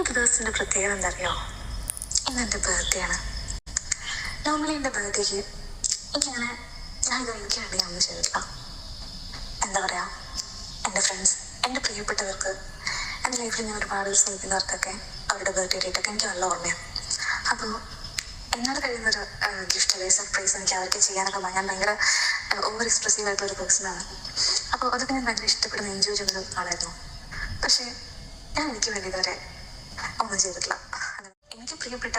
ഇന്നത്തെ ദിവസത്തിൻ്റെ പ്രത്യേകത എന്താ അറിയോ? ഇന്നെൻ്റെ ബർത്ത്ഡേ ആണ്. നോർമലി എൻ്റെ ബർത്ത്ഡേക്ക് എനിക്കങ്ങനെ എനിക്ക് വേണ്ടി ഒന്നും ചെയ്തിട്ടില്ല. എന്താ പറയുക, എൻ്റെ ഫ്രണ്ട്സ്, എൻ്റെ പ്രിയപ്പെട്ടവർക്ക്, എൻ്റെ ലൈഫിൽ ഞാൻ ഒരുപാട് സ്നേഹിക്കുന്നവർക്കൊക്കെ അവരുടെ ബർത്ത്ഡേ ഡേറ്റൊക്കെ എനിക്ക് നല്ല ഓർമ്മയാണ്. അപ്പോൾ എന്നോട് കഴിയുന്നൊരു ഗിഫ്റ്റ് അല്ലെങ്കിൽ സർപ്രൈസ് എനിക്ക് അവർക്ക് ചെയ്യാനൊക്കെ ഞാൻ ഭയങ്കര ഓവർ എക്സ്പ്രസീവ് ആയിട്ടുള്ളൊരു പേഴ്സണാണ്. അപ്പോൾ അതൊക്കെ ഞാൻ ഭയങ്കര ഇഷ്ടപ്പെടുന്ന എൻജോയ് ചെയ്യുന്നൊരു ആളായിരുന്നു. പക്ഷേ ഞാൻ എനിക്ക് വേണ്ടി ഇതുവരെ ഒന്നും ചെയ്തിട്ടില്ല. എനിക്ക് പ്രിയപ്പെട്ട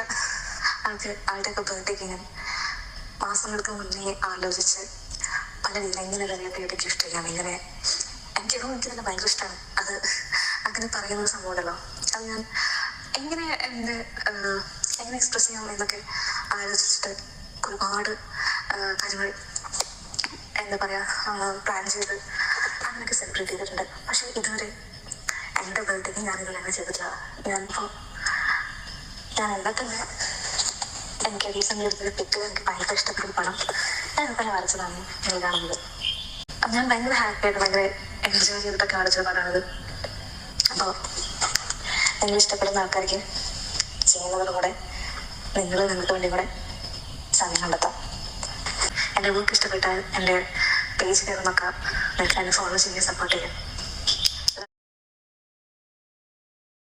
ആളുടെയൊക്കെ ബർത്ത്ഡേക്ക് ഞാൻ മാസങ്ങൾക്ക് മുന്നേ ആലോചിച്ച് പല രീതിയിൽ എങ്ങനെ അറിയാത്ത ഗിഫ്റ്റ് ചെയ്യാം, ഇങ്ങനെ എനിക്ക് തന്നെ ഭയങ്കര ഇഷ്ടമാണ്. അത് അങ്ങനെ പറയുന്ന സംഭവം ഉണ്ടല്ലോ, അത് ഞാൻ എങ്ങനെ എങ്ങനെ എക്സ്പ്രസ് ചെയ്യാം എന്നൊക്കെ ആലോചിച്ചിട്ട് ഒരുപാട് കാര്യങ്ങൾ എന്താ പറയുക പ്ലാൻ ചെയ്ത് അങ്ങനെയൊക്കെ സെലിബ്രേറ്റ് ചെയ്തിട്ടുണ്ട്. പക്ഷേ ഇതുവരെ എൻ്റെ ബർത്ത്ഡേക്ക് ഞാനിതുവരെ അങ്ങനെ ചെയ്തിട്ടില്ല. ഞാൻ എന്താ തന്നെ എനിക്ക് റീസെൻ്റ് എടുത്തൊരു പിക്ക് എനിക്ക് ഭയങ്കര ഇഷ്ടപ്പെട്ട പടം ഞാനിപ്പോൾ വരച്ചതാണ് നിങ്ങൾ കാണുന്നത്. അപ്പം ഞാൻ ഭയങ്കര ഹാപ്പി ആയിട്ട് ഭയങ്കര എൻജോയ് ചെയ്തിട്ടൊക്കെ വരച്ചൊരു പടമാണിത്. അപ്പോൾ നിങ്ങൾ ഇഷ്ടപ്പെടുന്ന ആൾക്കാർക്ക് ചെയ്യുന്നതോടെ കൂടെ നിങ്ങൾക്ക് വേണ്ടി കൂടെ സമയം കണ്ടെത്താം. എൻ്റെ വർക്ക് ഇഷ്ടപ്പെട്ടാൽ എൻ്റെ പേജ് കയറി നോക്കാം, നിങ്ങൾക്ക് എന്നെ ഫോളോ ചെയ്യാൻ സപ്പോർട്ട് ചെയ്യാം.